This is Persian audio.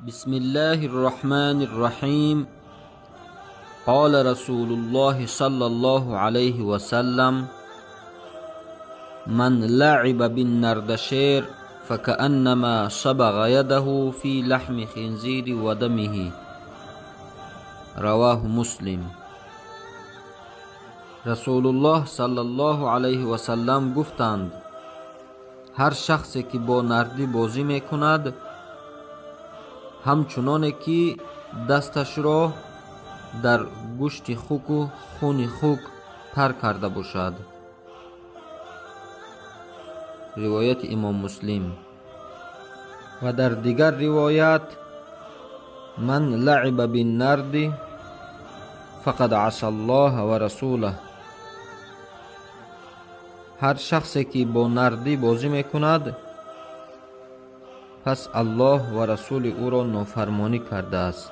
بسم الله الرحمن الرحیم. قال رسول الله صلی الله علیه و سلم: من لعب بالنردشیر فكأنما صبغ يده في لحم خنزیر و دمه. رواه مسلم. رسول الله صلی الله علیه و سلم گفتند: هر شخصی که با نردی بازی میکند همچنانه که دستش را در گوشت خوک و خون خوک تر کرده باشد. روایت امام مسلم. و در دیگر روایت: من لعب بالنرد فقد عصى الله و رسوله. هر شخصی که با نردی بازی میکند پس الله و رسول او را نافرمانی کرده است.